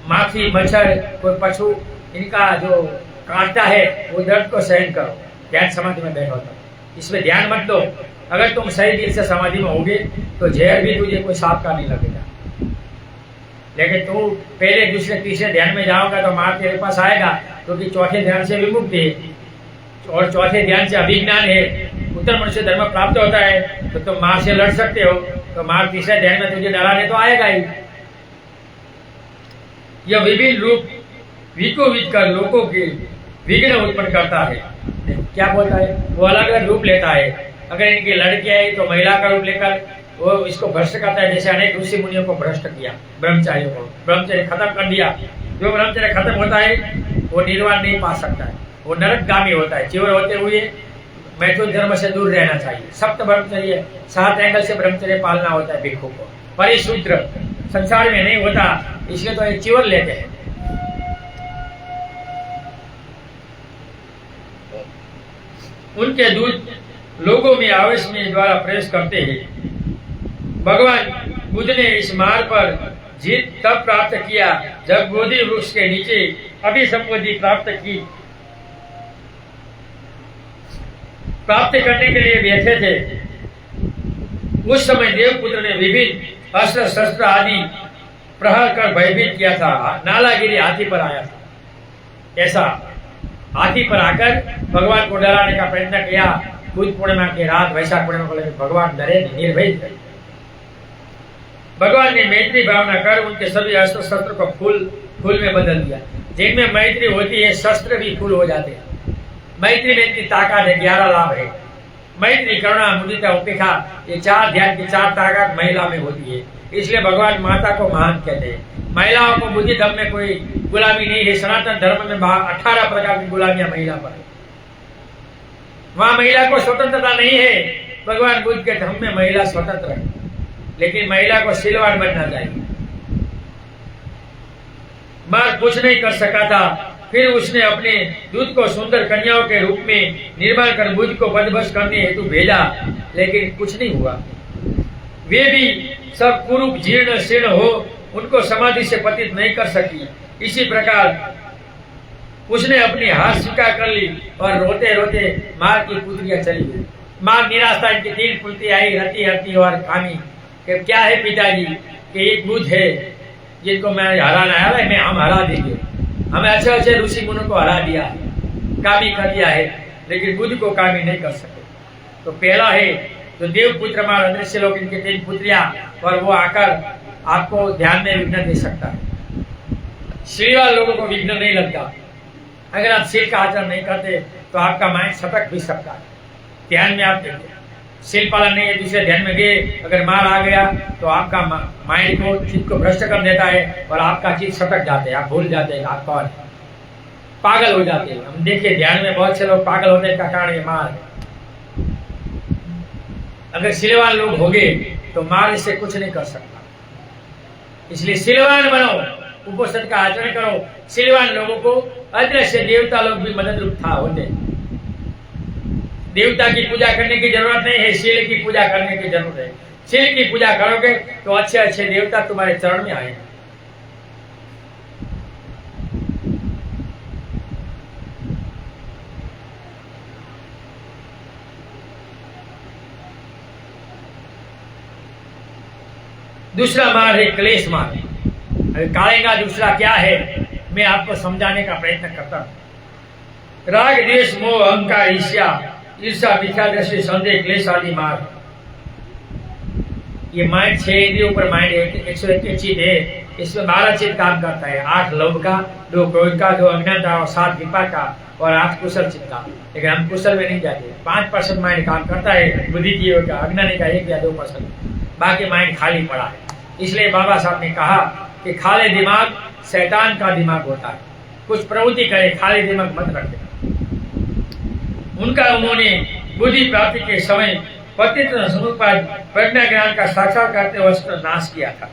माखी, मच्छर, कोई पशु, इनका जो काटता है वो दर्द को सहन करो। ध्यान समाधि में बैठो तो इसमें ध्यान मत दो। अगर तुम सही दिल से समाधि में होगे तो जहर भी तुझे कोई सांप का नहीं लगेगा। लेकिन तू पहले, दूसरे, तीसरे ध्यान में जाओगा तो मार तेरे पास आएगा, क्योंकि चौथे ध्यान से विमुक्त है और चौथे ध्यान से अभिज्ञान है। उत्तर मनुष्य धर्म प्राप्त होता है तो तुम मार से लड़ सकते हो, तो मार तीसरे ध्यान में तुझे डराने तो आएगा ही। यह विभिन्न रूप विकोविद कर लोगों के विघ्न उत्पन्न करता है। क्या बोलता है? वो अलग अलग रूप लेता है। अगर इनकी लड़की आई तो महिला का रूप लेकर वो इसको भ्रष्ट करता है। जैसे अनेक ऋषि मुनियों को भ्रष्ट किया, ब्रह्मचारियों को ब्रह्मचर्य खत्म कर दिया। जो ब्रह्मचर्य खत्म होता है वो निर्वाण नहीं पा सकता है, वो नरकगामी होता है। चिवर होते हुए मैथुन धर्म से दूर रहना चाहिए। सप्त ब्रह्मचर्य, 7 एंगल से ब्रह्मचर्य पालना होता है भिक्षु को। परिशूद्र संसार में नहीं होता, इसलिए तो ये चिवर लेते हैं। उनके दूत लोगों में आवेश में द्वारा प्रवेश करते हैं। भगवान बुद्ध ने इस मार्ग पर जीत तब प्राप्त किया जब बोधि वृक्ष के नीचे अभिसंबोधि प्राप्त करने के लिए बैठे थे। उस समय देवपुत्र ने विभिन्न अस्त्र शस्त्र आदि प्रहार कर भयभीत किया था। नालागिरी हाथी पर आया था। ऐसा हाथी पर आकर भगवान को डराने का प्रयत्न किया। बुद्ध पूर्णिमा की रात, वैशाख पूर्णिमा को लेकर भगवान डरे, निर्भय थे। भगवान ने मैत्री भावना कर उनके सभी अस्त्र शस्त्र को फूल में बदल दिया। जिनमें मैत्री होती है शस्त्र भी फूल हो जाते हैं। मैत्री में इतनी ताकत है, 11 लाभ है। मैत्री, करुणा, मुदिता, उपेक्षा, ये 4 ध्यान की 4 ताकत महिला में होती है। इसलिए भगवान माता को महान कहते हैं। महिलाओं को बुद्धि धर्म में कोई गुलामी नहीं है। सनातन धर्म में 18 प्रकार की गुलामियां महिला पर है। वहां महिला को स्वतंत्रता नहीं है। भगवान बुद्ध के धर्म में महिला स्वतंत्र है, लेकिन महिला को सिलवान बनना चाहिए। मार कुछ नहीं कर सका था, फिर उसने अपने दूत को सुंदर कन्याओं के रूप में निर्माण कर बुद्ध को बदभस्त करने हेतु भेजा, लेकिन कुछ नहीं हुआ। वे भी सब कुरूप जीर्ण शीर्ण हो, उनको समाधि से पतित नहीं कर सकी। इसी प्रकार उसने अपनी हार स्वीकार कर ली और रोते रोते मार की पुत्रियां चली गई। मार निराशा, इनकी 3 पुत्री आई, रति, हरती और कामी। कि क्या है पिताजी, कि एक बुद्ध है जिनको मैं हराना है, मैं हम हरा देंगे। हमें अच्छे अच्छे ऋषि मुनों को हरा दिया है, कामी कर दिया है, लेकिन बुद्ध को कामी नहीं कर सके। तो पहला है तो देवपुत्र मार अदृश्य लोग इनके 3 पुत्रियां, और वो आकर आपको ध्यान में विघ्न दे सकता है। सीढ़ी वाले लोगों को विघ्न नहीं लगता। अगर आप शील का आचरण नहीं करते तो आपका माइंड सटक भी सकता है। ध्यान में आप देखिए, शील पालन नहीं है, दूसरे ध्यान में गए, अगर मार आ गया तो आपका माइंड को चित्त को भ्रष्ट कर देता है और आपका चित्त सटक जाते हैं, आप भूल जाते हैं आप कौन, पागल हो जाते हैं। हम देखिए ध्यान में बहुत से लोग पागल होने का कारण ये मार है। अगर शीलवान लोग हो गए तो मार इससे कुछ नहीं कर सकता। इसलिए शीलवान बनो, उपोषण का आचरण करो। शीलवान लोगों को अदृश्य देवता लोग भी मदद रूप था होते। देवता की पूजा करने की जरूरत नहीं है, शील की पूजा करने की जरूरत है। शील की पूजा करोगे तो अच्छे अच्छे देवता तुम्हारे चरण में आएंगे। दूसरा मार्ग है क्लेश मार्ग। काले का दूसरा क्या है मैं आपको समझाने का प्रयत्न करता हूं। राग, द्वेष, मोह, अहंकार, ईर्ष्या, मिथ्या दृष्टि, संदेह, क्लेश आदि मार्ग। ये माइंड 6 इंद्रियों पर माइंड 121 चित्त है। इसमें 12 चित्त काम करता है। 8 लोभ का, 2 क्रोध का, 2 अज्ञानता और 7 विपाक का और 8 कुशल चित्त का। लेकिन हम कुशल में नहीं जाते। 5% माइंड काम करता है, बुद्धिजीवी का, अज्ञानी का 1 या 2%, बाकी माइंड खाली पड़ा है। इसलिए बाबा साहब ने कहा कि खाली दिमाग शैतान का दिमाग होता है। कुछ प्रवृत्ति करे, खाली दिमाग मत रखे। उन्होंने बुद्धि प्राप्ति के समय पतित समुत्पाद प्रज्ञा ज्ञान का साक्षात करते वस्तु नाश किया था।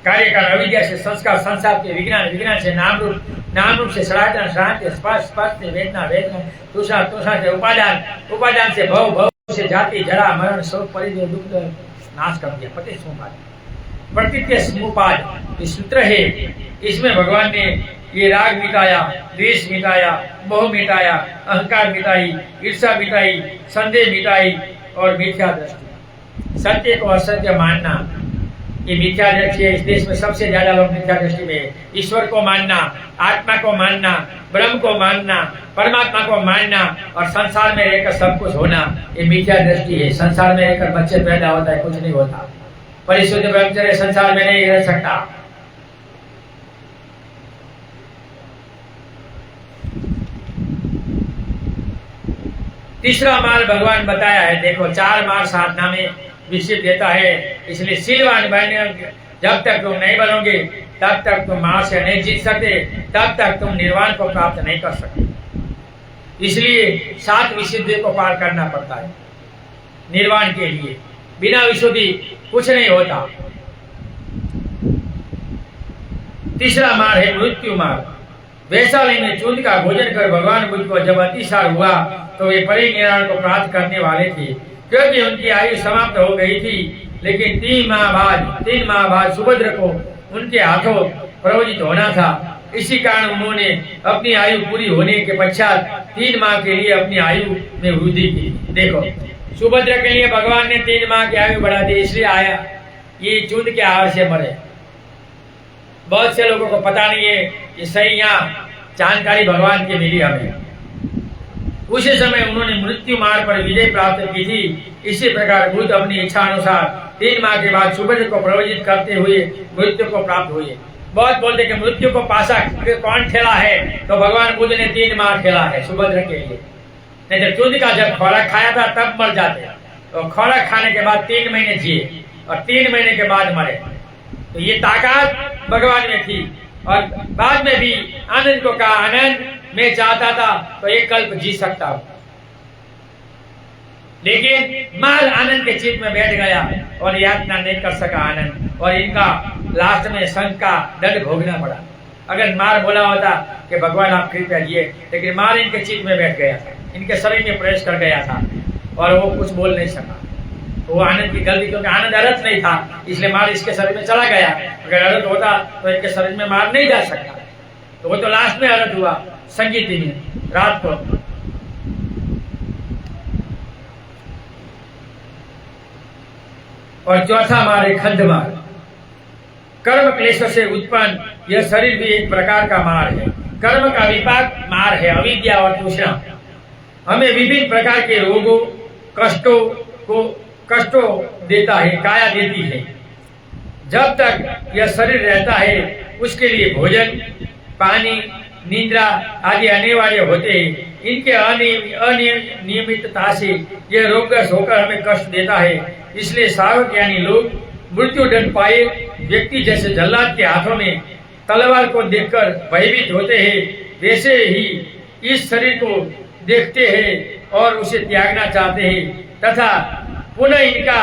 कार्य का अविद्या से संस्कार, संसार के विज्ञान, विज्ञान से नाम रूप से सनातन, सनातन स्पर्श, स्पर्श से वेदना, वेदना तुषा, तुषा से उपादान, उपादान से भव, भव से जाति, जरा, मरण, शोक, परिजय, दुख नाश कर दिया। पतित समुपाद, प्रकृति समुपाद सूत्र है। इसमें भगवान ने ये राग मिटाया, द्वेष मिटाया, मोह मिटाया, अहंकार मिटाई, ईर्ष्या मिटाई, संदेह मिटाई और मिथ्या दृष्टि। सत्य को असत्य मानना ये मिथ्या दृष्टि है। इस देश में सबसे ज्यादा लोग मिथ्या दृष्टि में। ईश्वर को मानना, आत्मा को मानना, ब्रह्म को मानना, परमात्मा को मानना और संसार में रहकर सब कुछ होना, ये मिथ्या दृष्टि है। संसार में रहकर बच्चे पैदा होता है, कुछ नहीं होता। परिशुद्ध ब्रह्मचर्य संसार में नहीं रह सकता। तीसरा मार्ग भगवान बताया है। देखो 4 मार्ग साधना में विकसित देता है। इसलिए शीलवान बनने जब तक तुम नहीं बनोगे तब तक तुम मार्ग से नहीं जीत सकते, तब तक तुम निर्वाण को प्राप्त नहीं कर सकते। इसलिए 7 विशुद्धि को पार करना पड़ता है निर्वाण के लिए। बिना विशुद्धि कुछ नहीं होता। तीसरा मार्ग है मृत्यु मार्ग। वैशाली में चूंद का भोजन कर भगवान बुद्ध को जब अतिसार हुआ तो वे परिनिर्वाण को प्राप्त करने वाले थे, क्योंकि उनकी आयु समाप्त हो गई थी। लेकिन 3 माह बाद सुभद्र को उनके हाथों प्रवजित होना था। इसी कारण उन्होंने अपनी आयु पूरी होने के पश्चात 3 माह के लिए अपनी आयु में वृद्धि की। देखो सुभद्र के लिए भगवान ने 3 माह की आयु बढ़ा दी, इसलिए आया ये चूंद के आहार से मरे। बहुत से लोगों को पता नहीं है कि सही यहाँ जानकारी भगवान की मिली हमें। उसी समय उन्होंने मृत्यु मार्ग पर विजय प्राप्त की थी। इसी प्रकार बुद्ध अपनी इच्छा अनुसार 3 माह के बाद सुभद्र को प्रवजित करते हुए मृत्यु को प्राप्त हुए। बहुत बोलते कि मृत्यु को पासा कौन ठेला है, तो भगवान बुद्ध ने 3 माह ठेला है सुभद्र के लिए। नहीं तो चूंद का जब खुराक खाया था तब मर जाते, तो खुराक खाने के बाद 3 महीने जिए और 3 महीने के बाद मरे। तो ये ताकत भगवान में थी। और बाद में भी आनंद को कहा, आनंद मैं चाहता था तो एक कल्प जी सकता हूं, लेकिन माल आनंद के चित्त में बैठ गया और यातना नहीं कर सका आनंद, और इनका लास्ट में संघ का दंड भोगना पड़ा। अगर मार बोला होता कि भगवान आप कृपया दिए, लेकिन मार इनके चित्त में बैठ गया था, इनके शरीर में प्रवेश कर गया था और वो कुछ बोल नहीं सका। वो आनंद की गलती, क्योंकि आनंद अर्थ नहीं था, इसलिए मार इसके शरीर में चला गया। अगर अर्थ होता तो इनके शरीर में मार नहीं जा सकता। तो वो तो लास्ट में अर्थ हुआ संगीत में रात को। और चौथा मार है खंड मार। कर्म क्लेश से उत्पन्न यह शरीर भी एक प्रकार का मार है। कर्म का विपाक मार है, अविद्या और तृष्णा हमें विभिन्न प्रकार के रोगों, कष्टों को कष्टों देता है, काया देती है। जब तक यह शरीर रहता है उसके लिए भोजन, पानी, निद्रा आदि अनिवार्य होते हैं। इनके अनियमितता से यह रोगग्रस्त होकर हमें कष्ट देता है। इसलिए साधक यानी लोग मृत्यु दंड पाए व्यक्ति जैसे जल्लाद के हाथों में तलवार को देखकर भयभीत होते हैं, वैसे ही इस शरीर को देखते हैं और उसे त्यागना चाहते हैं तथा पुनः इनका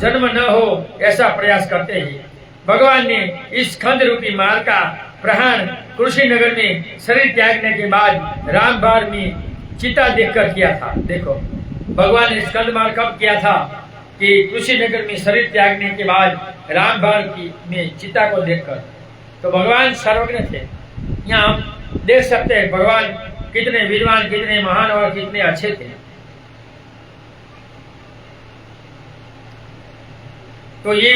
जन्म न हो ऐसा प्रयास करते हैं। भगवान ने इस खंड रूपी मार्ग का प्रहरण कुशीनगर में शरीर त्यागने के बाद रामबार में चिता देखकर किया था। देखो, भगवान ने स्कंद मार्ग कब किया था कि कुशीनगर में शरीर त्यागने के बाद रामबार में चिता को देखकर। तो भगवान सर्वज्ञ थे। यहाँ हम देख सकते हैं भगवान कितने विद्वान, कितने महान और कितने अच्छे थे। तो ये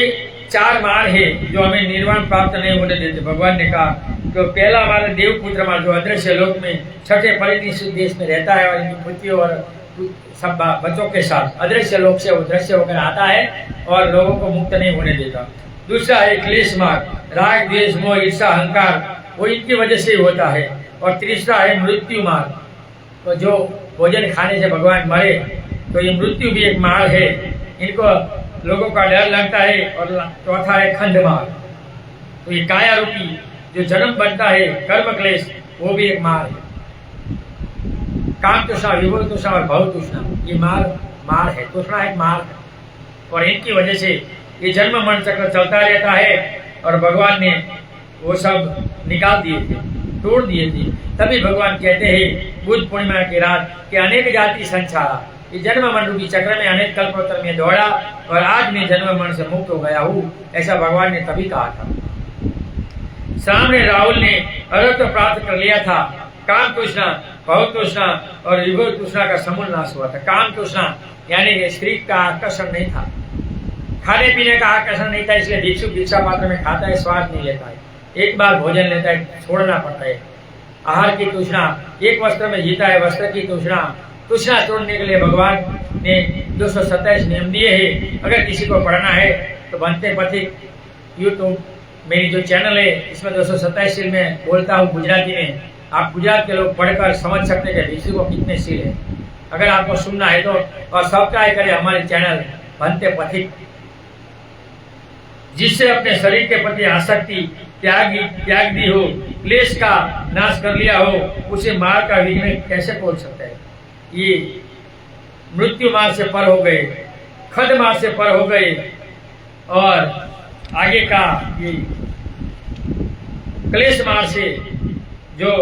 4 मार्ग है जो हमें निर्वाण प्राप्त नहीं होने देते। भगवान ने कहा तो पहला हमारा देवपुत्र मार्ग जो अदृश्य लोक में छठे परिनिष्ठित देश में रहता है और इनकी पुत्री और सब बच्चों के साथ अदृश्य लोक से वो दृश्य होकर आता है और लोगों को मुक्त नहीं होने देता। दूसरा है क्लेश मार्ग, राग, द्वेष, मोह, ईर्षा, अहंकार, वो इनकी वजह से ही होता है। और तीसरा है मृत्यु मार्ग, तो जो भोजन खाने से भगवान मरे तो ये मृत्यु भी एक मार्ग है, इनको लोगों का डर लगता है। और चौथा है खंड मार्ग, तो ये काया रूपी जो जन्म बनता है कर्म क्लेश, वो भी एक मार्ग है। काम तृष्णा, विभव तृष्णा और भव तृष्णा, ये मार्ग है। तृष्णा एक मार्ग है और इनकी वजह से ये जन्म मरण चक्र चलता रहता है। और भगवान ने वो सब निकाल दिए थे, तोड़ दिए थे। तभी भगवान कहते हैं बुद्ध पूर्णिमा की रात कि अनेक जाति संसारा, ये जन्म मरण रूपी चक्र में अनेक कल्पोत्तर में दौड़ा और आज मैं जन्म मरण से मुक्त हो गया हूँ, ऐसा भगवान ने तभी कहा था। सामने राहुल ने अरहत्व प्राप्त कर लिया था। काम तृष्णा, भव तृष्णा और विभव तृष्णा का समूल नाश हुआ था। काम तृष्णा यानी स्त्री का आकर्षण नहीं था, खाने पीने का आकर्षण नहीं था, इसलिए भिक्षु भिक्षा पात्र में खाता है, स्वाद नहीं लेता है, एक बार भोजन लेता है, छोड़ना पड़ता है। आहार की तृष्णा, एक वस्त्र में जीता है, वस्त्र की तृष्णा तोड़ने के लिए भगवान ने 227 नियम दिए हैं। अगर किसी को पढ़ना है तो बनते पथिक यूट्यूब मेरी जो चैनल है इसमें 227 सील में बोलता हूँ गुजराती में। आप गुजरात के लोग पढ़कर समझ सकते हैं कि भिक्षु को कितने सील है। अगर आपको सुनना है तो और सब्सक्राइब करें हमारे चैनल बनते पथिक, जिससे अपने शरीर के प्रति आसक्ति त्याग दी हो, क्लेश का नाश कर लिया हो, उसे मार्ग का विघ्न कैसे पहुंच सकता है। ये मृत्यु मार्ग से पर हो गए, खंड मार्ग से पर हो गए और आगे का ये क्लेश मार्ग से जो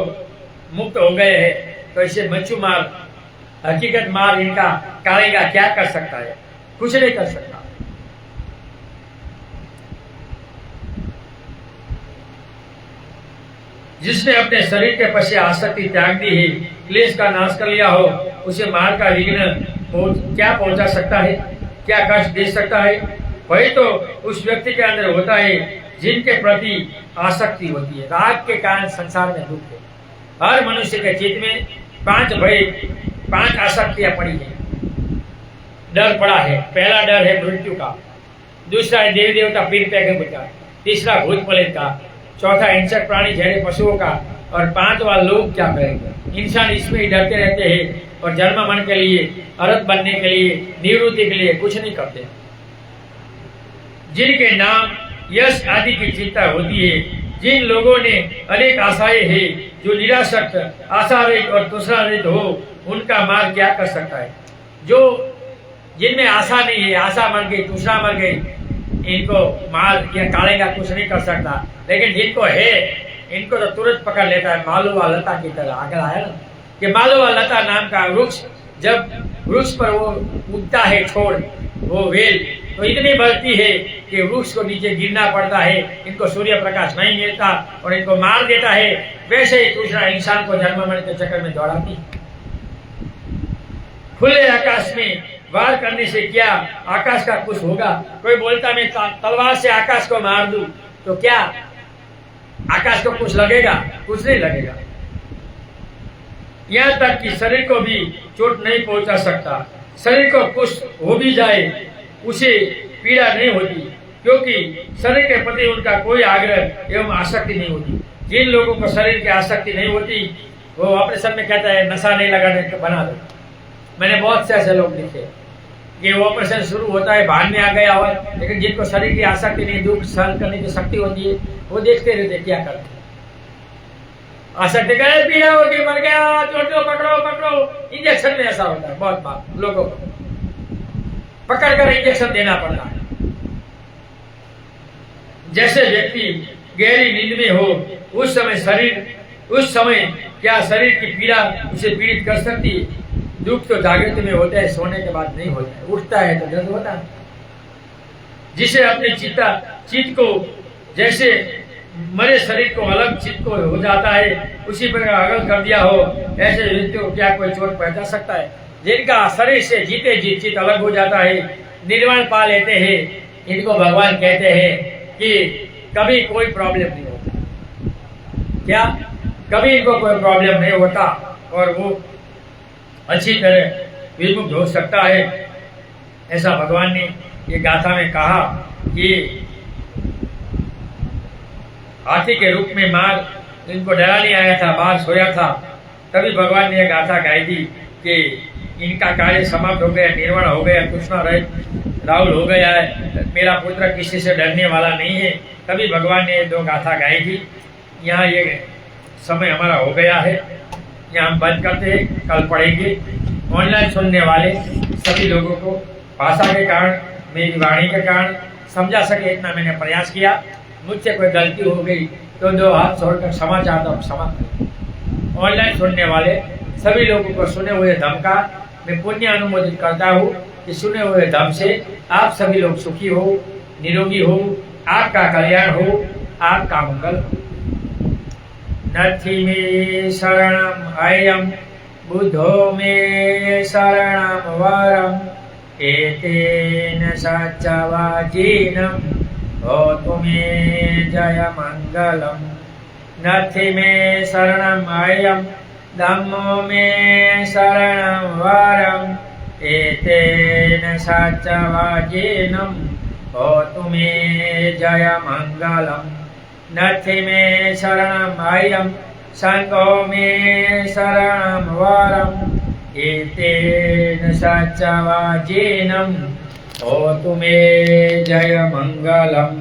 मुक्त हो गए हैं, तो इसे मृत्यु मार्ग, हकीकत मार्ग इनका कालेगा क्या कर सकता है? कुछ नहीं कर सकता। जिसने अपने शरीर के पीछे आसक्ति त्याग दी है, क्लेश का नाश कर लिया हो, उसे मार्ग का विघ्न क्या पहुंचा सकता है, क्या कष्ट दे सकता है? वही तो उस व्यक्ति के अंदर होता है जिनके प्रति आसक्ति होती है। राग के कारण संसार में दुख है। हर मनुष्य के चित्त में 5 आसक्तियां पड़ी है। डर पड़ा है। पहला डर है मृत्यु का, दूसरा है देवी देवता पीर पैगंबर का, तीसरा भूत प्रेत का, चौथा हिंसक प्राणी जहरे पशुओं का और 5वां लोग क्या करेंगे। इंसान इसमें ही डरते रहते हैं और जन्म मन के लिए, अरहत बनने के लिए, निवृत्ति के लिए कुछ नहीं करते। जिनके नाम यश आदि की चिंता होती है, जिन लोगों ने अनेक आशाएं हैं, जो निराशक्त, आशारहित और तुषारहित हो, उनका मार्ग क्या कर सकता है? जो जिनमें आशा नहीं है, आशा मर गई, तुषा मर गई, इनको मार्ग या कालेगा कुछ नहीं कर सकता। लेकिन जिनको है, इनको तो तुरंत पकड़ लेता है। मालवा लता की तरह आगे आया ना कि मालवा लता नाम का वृक्ष, जब वृक्ष पर वो उगता है छोड़, वो वेल, तो इतनी बढ़ती है कि वृक्ष को नीचे गिरना पड़ता है, इनको सूर्य प्रकाश नहीं मिलता और इनको मार देता है। वैसे ही दूसरा इंसान को जन्म मरण के चक्कर में दौड़ाती। खुले आकाश में वार करने से क्या आकाश का कुछ होगा? कोई बोलता मैं तलवार से आकाश को मार दूं तो क्या आकाश को कुछ लगेगा? कुछ नहीं लगेगा। यहाँ तक कि शरीर को भी चोट नहीं पहुंचा सकता। शरीर को कुछ हो भी जाए उसे पीड़ा नहीं होती, क्योंकि शरीर के प्रति उनका कोई आग्रह एवं आसक्ति नहीं होती। जिन लोगों को शरीर की आसक्ति नहीं होती वो ऑपरेशन में कहता है नशा नहीं लगाने को बना दो। मैंने बहुत से ऐसे लोग देखे कि वो ऑपरेशन शुरू होता है भान में आ गया हो, लेकिन जिनको शरीर की आसक्ति नहीं, दुख सहन करने की शक्ति होती है, वो देखते रहते क्या करते। आसक्ति करे पीड़ा होगी, मर गया, चोटो पकड़ो पकड़ो। इंजेक्शन में ऐसा होता है बहुत बार, लोगों को पकड़ कर इंजेक्शन देना पड़ता है। जैसे व्यक्ति गहरी नींद में हो उस समय क्या शरीर की पीड़ा उसे पीड़ित कर सकती है? दुख तो जागृति में होता है, सोने के बाद नहीं होता है। उठता है तो दर्द होता है। जिसे अपने चित्त को जैसे मरे शरीर को अलग चित्त को हो जाता है, उसी प्रकार अलग कर दिया हो, ऐसे व्यक्ति को क्या कोई चोट पहुंचा सकता है? जिनका शरीर से जीते जी चित्त अलग हो जाता है, निर्वाण पा लेते हैं, इनको भगवान कहते हैं कि कभी कोई प्रॉब्लम नहीं होता। क्या कभी इनको कोई प्रॉब्लम नहीं होता और वो अच्छी तरह विमुक्त हो सकता है। ऐसा भगवान ने ये गाथा में कहा कि हाथी के रूप में मार इनको डराने आया था, बाहर सोया था, तभी भगवान ने यह गाथा गाई थी कि इनका कार्य समाप्त हो गया, निर्वाण हो गया, कृष्णा रहित राहुल हो गया है, मेरा पुत्र किसी से डरने वाला नहीं है। तभी भगवान ने दो गाथा गाई थी। यहाँ ये समय हमारा हो गया है, यहाँ हम बंद करते हैं, कल पढ़ेंगे। ऑनलाइन सुनने वाले सभी लोगों को भाषा के कारण, मेरी वाणी के कारण समझा सके इतना मैंने प्रयास किया। मुझसे कोई गलती हो गई तो दो हाथ छोड़कर क्षमा चाहता हूँ, क्षमा करें। ऑनलाइन सुनने वाले सभी लोगों को सुने हुए धम का मैं पुण्य अनुमोदित करता हूँ कि सुने हुए धम से आप सभी लोग सुखी हो, निरोगी हो, आपका कल्याण हो, आपका मंगल हो। नथि मे शरणम अयम बुद्धो मे शरणम वरम एतेन सच्चवाजिनम होतु मे जय मंगलम। नथि मे शरणम अयम धम्मो मे शरणम वरम एतेन सच्चवाजिनम होतु मे जय मंगलम। नथि मे शरणम अयम संघो मे शरणम वरम एतेन सच्चवाजिनम होतु मे जय मंगलम।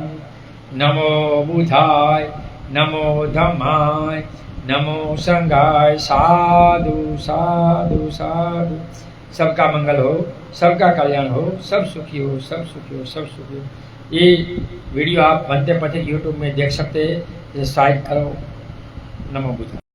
नमो बुधाय, नमो धम्माय, नमो संघाय। साधु साधु साधु। सबका मंगल हो, सबका कल्याण हो, सब सुखी हो, सब सुखी हो, सब सुखी हो। ये वीडियो आप बनते पथिक यूट्यूब में देख सकते हैं, सब्सक्राइब करो। नमो बुद्धाय।